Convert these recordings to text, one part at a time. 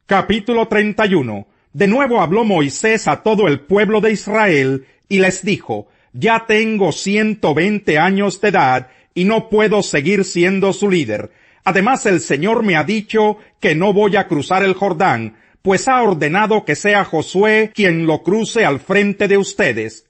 Capítulo 31. De nuevo habló Moisés a todo el pueblo de Israel, y les dijo: Ya tengo 120 años de edad, y no puedo seguir siendo su líder. Además, el Señor me ha dicho que no voy a cruzar el Jordán, pues ha ordenado que sea Josué quien lo cruce al frente de ustedes.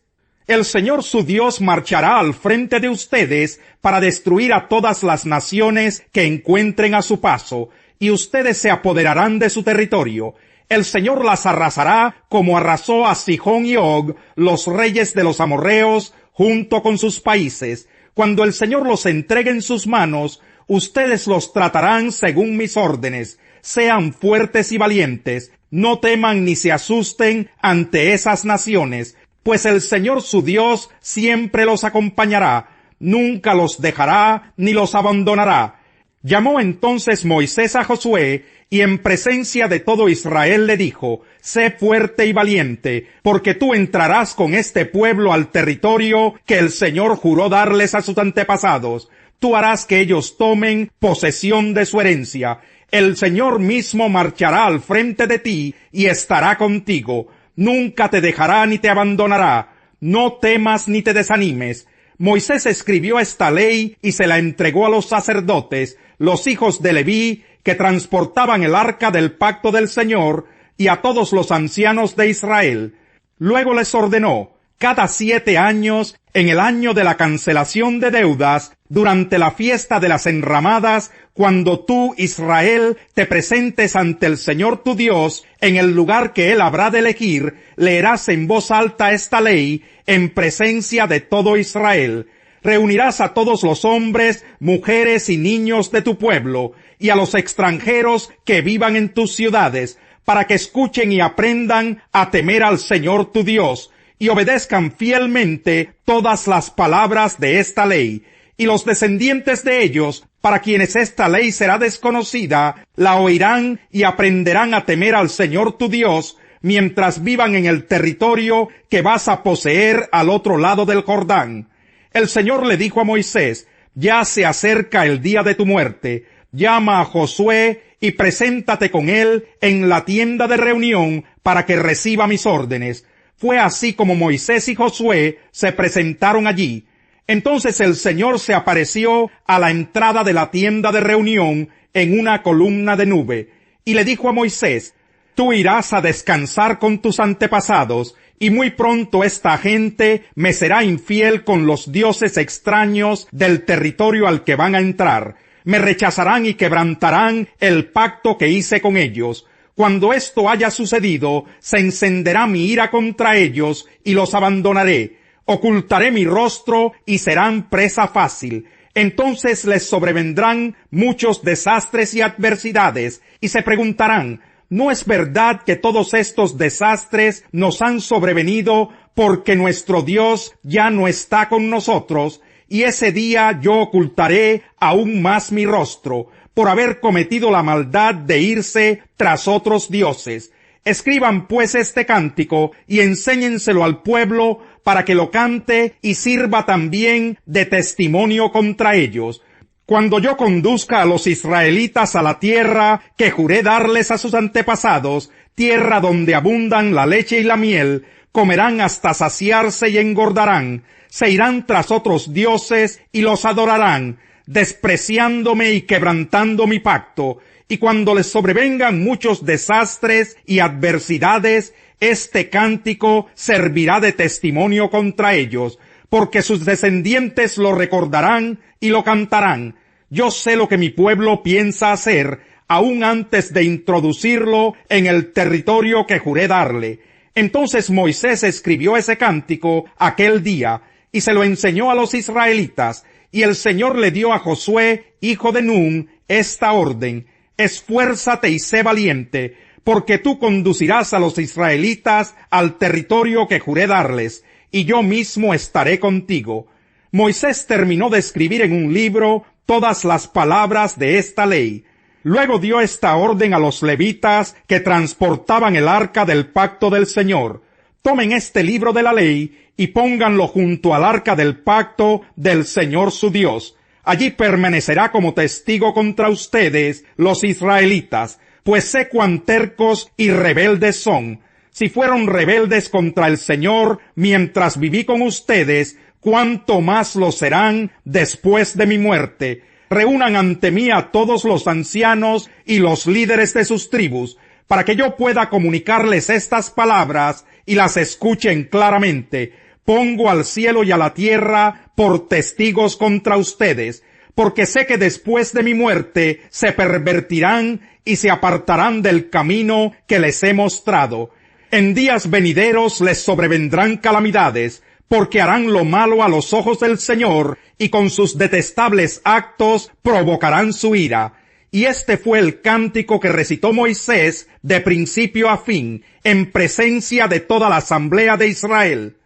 El Señor su Dios marchará al frente de ustedes para destruir a todas las naciones que encuentren a su paso, y ustedes se apoderarán de su territorio. El Señor las arrasará como arrasó a Sihón y Og, los reyes de los amorreos, junto con sus países. Cuando el Señor los entregue en sus manos, ustedes los tratarán según mis órdenes. Sean fuertes y valientes, no teman ni se asusten ante esas naciones, pues el Señor su Dios siempre los acompañará, nunca los dejará ni los abandonará. Llamó entonces Moisés a Josué, y en presencia de todo Israel le dijo: Sé fuerte y valiente, porque tú entrarás con este pueblo al territorio que el Señor juró darles a sus antepasados. Tú harás que ellos tomen posesión de su herencia. El Señor mismo marchará al frente de ti y estará contigo. Nunca te dejará ni te abandonará. No temas ni te desanimes. Moisés escribió esta ley y se la entregó a los sacerdotes, los hijos de Leví, que transportaban el arca del pacto del Señor, y a todos los ancianos de Israel. Luego les ordenó: cada 7 años, en el año de la cancelación de deudas, durante la fiesta de las enramadas, cuando tú, Israel, te presentes ante el Señor tu Dios, en el lugar que Él habrá de elegir, leerás en voz alta esta ley, en presencia de todo Israel. Reunirás a todos los hombres, mujeres y niños de tu pueblo, y a los extranjeros que vivan en tus ciudades, para que escuchen y aprendan a temer al Señor tu Dios, y obedezcan fielmente todas las palabras de esta ley. Y los descendientes de ellos, para quienes esta ley será desconocida, la oirán y aprenderán a temer al Señor tu Dios, mientras vivan en el territorio que vas a poseer al otro lado del Jordán. El Señor le dijo a Moisés: Ya se acerca el día de tu muerte. Llama a Josué y preséntate con él en la tienda de reunión para que reciba mis órdenes. Fue así como Moisés y Josué se presentaron allí. Entonces el Señor se apareció a la entrada de la tienda de reunión en una columna de nube, y le dijo a Moisés: Tú irás a descansar con tus antepasados, y muy pronto esta gente me será infiel con los dioses extraños del territorio al que van a entrar. Me rechazarán y quebrantarán el pacto que hice con ellos. Cuando esto haya sucedido, se encenderá mi ira contra ellos y los abandonaré. Ocultaré mi rostro y serán presa fácil. Entonces les sobrevendrán muchos desastres y adversidades, y se preguntarán: ¿no es verdad que todos estos desastres nos han sobrevenido porque nuestro Dios ya no está con nosotros? Y ese día yo ocultaré aún más mi rostro, por haber cometido la maldad de irse tras otros dioses. Escriban pues este cántico y enséñenselo al pueblo para que lo cante y sirva también de testimonio contra ellos. Cuando yo conduzca a los israelitas a la tierra que juré darles a sus antepasados, tierra donde abundan la leche y la miel, comerán hasta saciarse y engordarán, se irán tras otros dioses y los adorarán, despreciándome y quebrantando mi pacto. Y cuando les sobrevengan muchos desastres y adversidades, este cántico servirá de testimonio contra ellos, porque sus descendientes lo recordarán y lo cantarán. Yo sé lo que mi pueblo piensa hacer, aún antes de introducirlo en el territorio que juré darle. Entonces Moisés escribió ese cántico aquel día, y se lo enseñó a los israelitas, y el Señor le dio a Josué, hijo de Nun, esta orden: Esfuérzate y sé valiente, porque tú conducirás a los israelitas al territorio que juré darles, y yo mismo estaré contigo. Moisés terminó de escribir en un libro todas las palabras de esta ley. Luego dio esta orden a los levitas que transportaban el arca del pacto del Señor: Tomen este libro de la ley y pónganlo junto al arca del pacto del Señor su Dios. Allí permanecerá como testigo contra ustedes, los israelitas, pues sé cuán tercos y rebeldes son. Si fueron rebeldes contra el Señor mientras viví con ustedes, cuánto más lo serán después de mi muerte. Reúnan ante mí a todos los ancianos y los líderes de sus tribus, para que yo pueda comunicarles estas palabras y las escuchen claramente. Pongo al cielo y a la tierra por testigos contra ustedes, porque sé que después de mi muerte se pervertirán y se apartarán del camino que les he mostrado. En días venideros les sobrevendrán calamidades, porque harán lo malo a los ojos del Señor, y con sus detestables actos provocarán su ira. Y este fue el cántico que recitó Moisés de principio a fin, en presencia de toda la asamblea de Israel.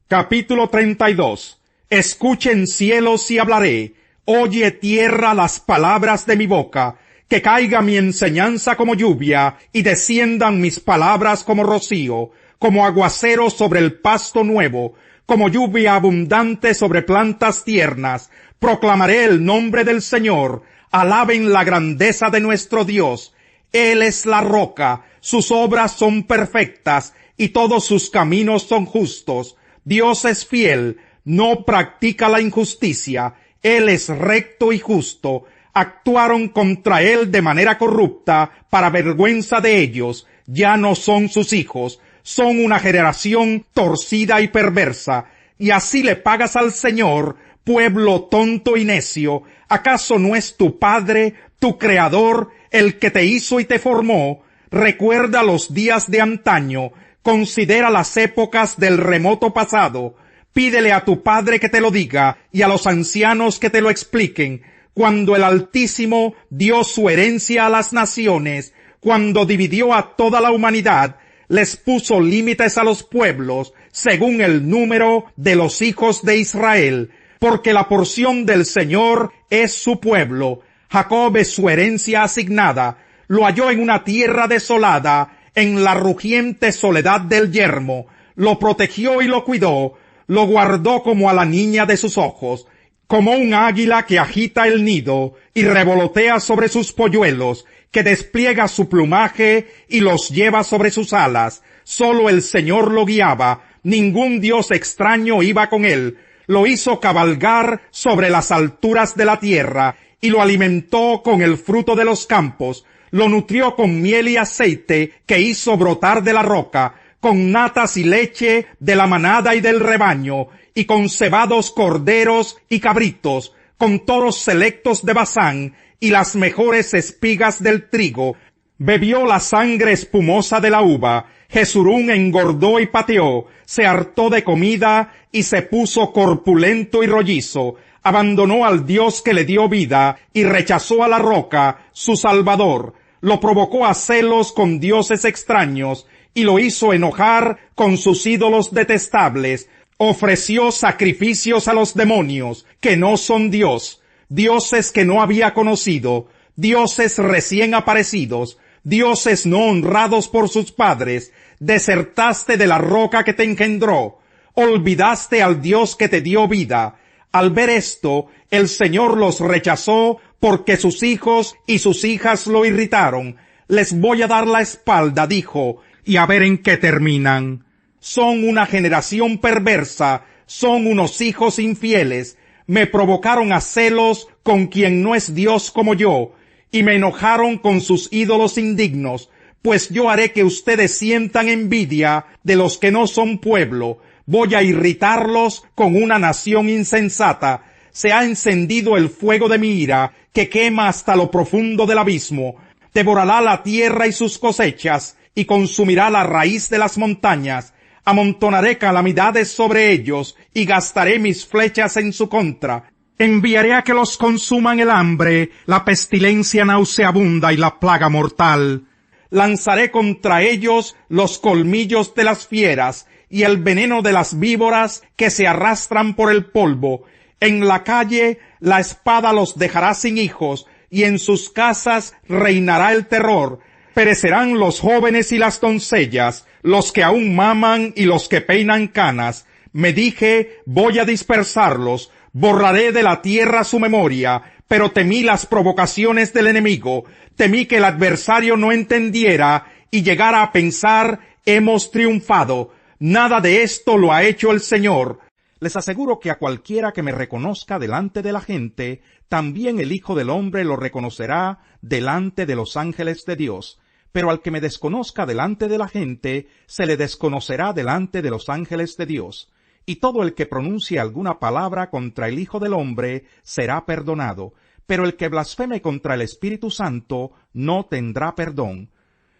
Capítulo 32. Escuchen cielos y hablaré, oye tierra las palabras de mi boca, que caiga mi enseñanza como lluvia, y desciendan mis palabras como rocío, como aguacero sobre el pasto nuevo, como lluvia abundante sobre plantas tiernas. Proclamaré el nombre del Señor, alaben la grandeza de nuestro Dios. Él es la roca, sus obras son perfectas, y todos sus caminos son justos. Dios es fiel, no practica la injusticia, Él es recto y justo. Actuaron contra Él de manera corrupta, para vergüenza de ellos, ya no son sus hijos, son una generación torcida y perversa. Y así le pagas al Señor, pueblo tonto y necio. ¿Acaso no es tu Padre, tu Creador, el que te hizo y te formó? Recuerda los días de antaño, considera las épocas del remoto pasado. Pídele a tu Padre que te lo diga, y a los ancianos que te lo expliquen. Cuando el Altísimo dio su herencia a las naciones, cuando dividió a toda la humanidad, les puso límites a los pueblos, según el número de los hijos de Israel, porque la porción del Señor es su pueblo. Jacob es su herencia asignada, lo halló en una tierra desolada, en la rugiente soledad del yermo, lo protegió y lo cuidó, lo guardó como a la niña de sus ojos, como un águila que agita el nido y revolotea sobre sus polluelos, que despliega su plumaje y los lleva sobre sus alas. Solo el Señor lo guiaba, ningún dios extraño iba con él. Lo hizo cabalgar sobre las alturas de la tierra, y lo alimentó con el fruto de los campos. Lo nutrió con miel y aceite que hizo brotar de la roca, con natas y leche de la manada y del rebaño, y con cebados corderos y cabritos, con toros selectos de Basán, y las mejores espigas del trigo. Bebió la sangre espumosa de la uva. Jesurún engordó y pateó, se hartó de comida y se puso corpulento y rollizo. Abandonó al Dios que le dio vida y rechazó a la roca, su Salvador. Lo provocó a celos con dioses extraños y lo hizo enojar con sus ídolos detestables. Ofreció sacrificios a los demonios, que no son Dios, dioses que no había conocido, dioses recién aparecidos, dioses no honrados por sus padres. Desertaste de la roca que te engendró, olvidaste al Dios que te dio vida. Al ver esto, el Señor los rechazó porque sus hijos y sus hijas lo irritaron. Les voy a dar la espalda, dijo, y a ver en qué terminan. Son una generación perversa, son unos hijos infieles. Me provocaron a celos con quien no es Dios como yo, y me enojaron con sus ídolos indignos. Pues yo haré que ustedes sientan envidia de los que no son pueblo. Voy a irritarlos con una nación insensata. Se ha encendido el fuego de mi ira, que quema hasta lo profundo del abismo. Devorará la tierra y sus cosechas, y consumirá la raíz de las montañas. Amontonaré calamidades sobre ellos, y gastaré mis flechas en su contra. Enviaré a que los consuman el hambre, la pestilencia nauseabunda y la plaga mortal. Lanzaré contra ellos los colmillos de las fieras, y el veneno de las víboras que se arrastran por el polvo. En la calle la espada los dejará sin hijos, y en sus casas reinará el terror. Perecerán los jóvenes y las doncellas, los que aún maman y los que peinan canas. Me dije, voy a dispersarlos, borraré de la tierra su memoria, pero temí las provocaciones del enemigo, temí que el adversario no entendiera y llegara a pensar, hemos triunfado. Nada de esto lo ha hecho el Señor. Les aseguro que a cualquiera que me reconozca delante de la gente, también el Hijo del Hombre lo reconocerá delante de los ángeles de Dios. Pero al que me desconozca delante de la gente, se le desconocerá delante de los ángeles de Dios. Y todo el que pronuncie alguna palabra contra el Hijo del Hombre será perdonado, pero el que blasfeme contra el Espíritu Santo no tendrá perdón.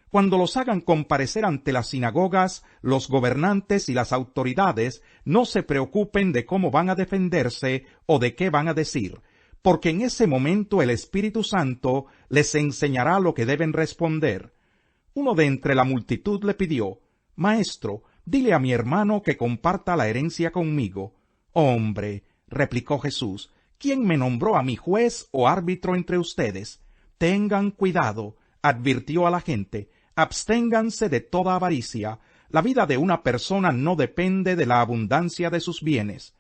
Cuando los hagan comparecer ante las sinagogas, los gobernantes y las autoridades no se preocupen de cómo van a defenderse o de qué van a decir, porque en ese momento el Espíritu Santo les enseñará lo que deben responder. Uno de entre la multitud le pidió, «Maestro, dile a mi hermano que comparta la herencia conmigo». «Hombre», replicó Jesús, «¿quién me nombró a mi juez o árbitro entre ustedes? Tengan cuidado», advirtió a la gente, «absténganse de toda avaricia. La vida de una persona no depende de la abundancia de sus bienes».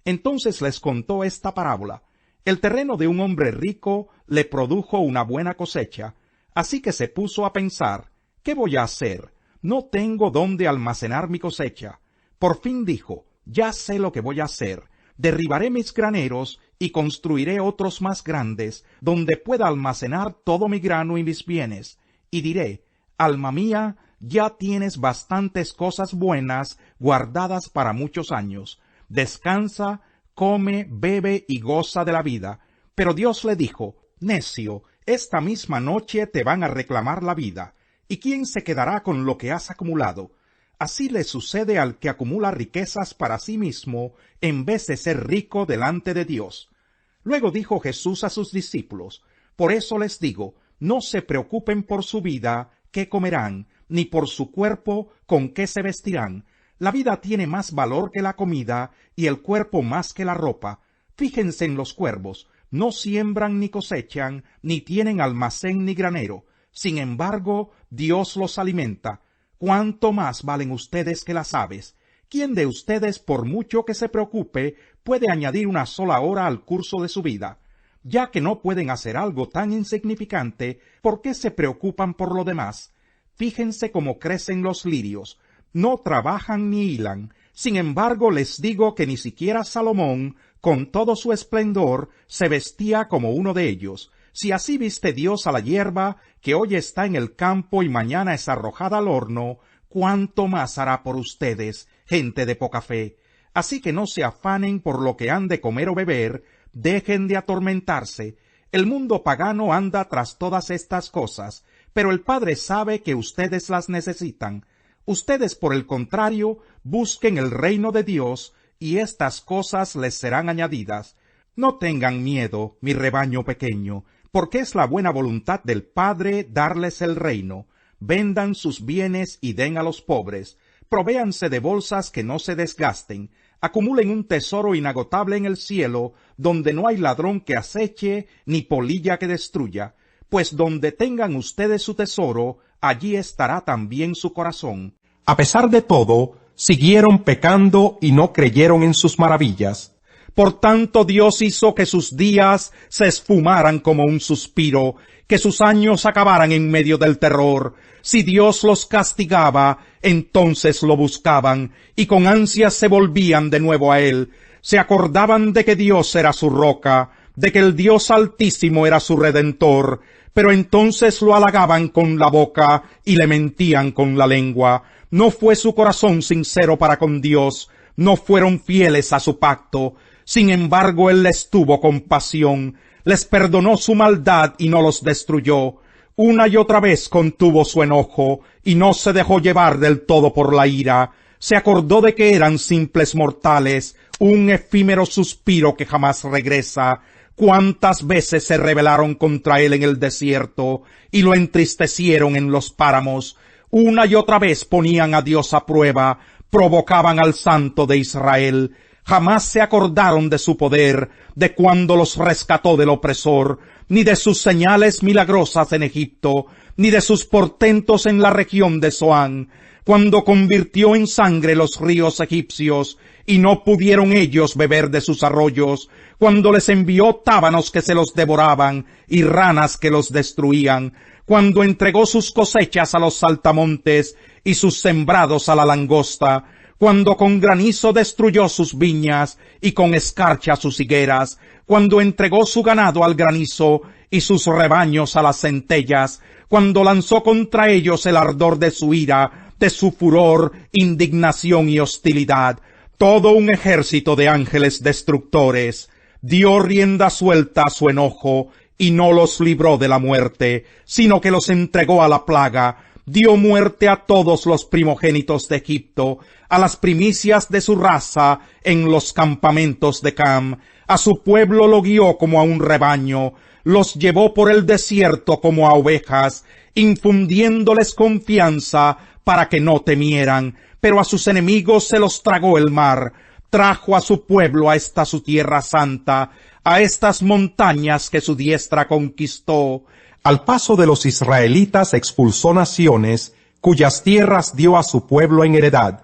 Entonces les contó esta parábola. El terreno de un hombre rico le produjo una buena cosecha, así que se puso a pensar, «¿Qué voy a hacer? No tengo dónde almacenar mi cosecha». Por fin dijo, «Ya sé lo que voy a hacer. Derribaré mis graneros y construiré otros más grandes, donde pueda almacenar todo mi grano y mis bienes. Y diré, alma mía, ya tienes bastantes cosas buenas guardadas para muchos años. Descansa, come, bebe y goza de la vida». Pero Dios le dijo, «Necio, esta misma noche te van a reclamar la vida. ¿Y quién se quedará con lo que has acumulado?» Así le sucede al que acumula riquezas para sí mismo, en vez de ser rico delante de Dios. Luego dijo Jesús a sus discípulos, «Por eso les digo, no se preocupen por su vida, qué comerán, ni por su cuerpo, con qué se vestirán. La vida tiene más valor que la comida, y el cuerpo más que la ropa. Fíjense en los cuervos, no siembran ni cosechan, ni tienen almacén ni granero. Sin embargo, Dios los alimenta. ¿Cuánto más valen ustedes que las aves? ¿Quién de ustedes, por mucho que se preocupe, puede añadir una sola hora al curso de su vida? Ya que no pueden hacer algo tan insignificante, ¿por qué se preocupan por lo demás? Fíjense cómo crecen los lirios. No trabajan ni hilan. Sin embargo, les digo que ni siquiera Salomón, con todo su esplendor, se vestía como uno de ellos. Si así viste Dios a la hierba, que hoy está en el campo y mañana es arrojada al horno, ¿cuánto más hará por ustedes, gente de poca fe? Así que no se afanen por lo que han de comer o beber, dejen de atormentarse. El mundo pagano anda tras todas estas cosas, pero el Padre sabe que ustedes las necesitan. Ustedes, por el contrario, busquen el reino de Dios, y estas cosas les serán añadidas. No tengan miedo, mi rebaño pequeño, porque es la buena voluntad del Padre darles el reino. Vendan sus bienes y den a los pobres. Provéanse de bolsas que no se desgasten. Acumulen un tesoro inagotable en el cielo, donde no hay ladrón que aceche, ni polilla que destruya. Pues donde tengan ustedes su tesoro, allí estará también su corazón. A pesar de todo, siguieron pecando y no creyeron en sus maravillas. Por tanto, Dios hizo que sus días se esfumaran como un suspiro, que sus años acabaran en medio del terror. Si Dios los castigaba, entonces lo buscaban, y con ansias se volvían de nuevo a Él. Se acordaban de que Dios era su roca, de que el Dios Altísimo era su Redentor, pero entonces lo halagaban con la boca y le mentían con la lengua. No fue su corazón sincero para con Dios, no fueron fieles a su pacto. Sin embargo, Él les tuvo compasión, les perdonó su maldad y no los destruyó. Una y otra vez contuvo su enojo, y no se dejó llevar del todo por la ira. Se acordó de que eran simples mortales, un efímero suspiro que jamás regresa. Cuántas veces se rebelaron contra Él en el desierto, y lo entristecieron en los páramos. Una y otra vez ponían a Dios a prueba, provocaban al Santo de Israel. Jamás se acordaron de su poder, de cuando los rescató del opresor, ni de sus señales milagrosas en Egipto, ni de sus portentos en la región de Zoán. cuando convirtió en sangre los ríos egipcios, y no pudieron ellos beber de sus arroyos, cuando les envió tábanos que se los devoraban, y ranas que los destruían, cuando entregó sus cosechas a los saltamontes, y sus sembrados a la langosta, cuando con granizo destruyó sus viñas, y con escarcha sus higueras, cuando entregó su ganado al granizo, y sus rebaños a las centellas, cuando lanzó contra ellos el ardor de su ira, de su furor, indignación y hostilidad, todo un ejército de ángeles destructores, dio rienda suelta a su enojo, y no los libró de la muerte, sino que los entregó a la plaga, dio muerte a todos los primogénitos de Egipto, a las primicias de su raza en los campamentos de Cam, a su pueblo lo guió como a un rebaño, los llevó por el desierto como a ovejas, infundiéndoles confianza para que no temieran, pero a sus enemigos se los tragó el mar, trajo a su pueblo a esta su tierra santa, a estas montañas que su diestra conquistó. Al paso de los israelitas expulsó naciones, cuyas tierras dio a su pueblo en heredad.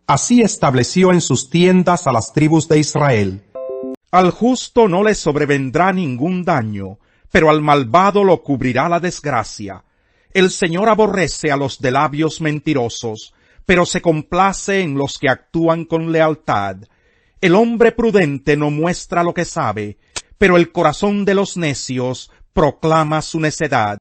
Así estableció en sus tiendas a las tribus de Israel. Al justo no le sobrevendrá ningún daño, pero al malvado lo cubrirá la desgracia. El Señor aborrece a los de labios mentirosos, pero se complace en los que actúan con lealtad. El hombre prudente no muestra lo que sabe, pero el corazón de los necios proclama su necedad.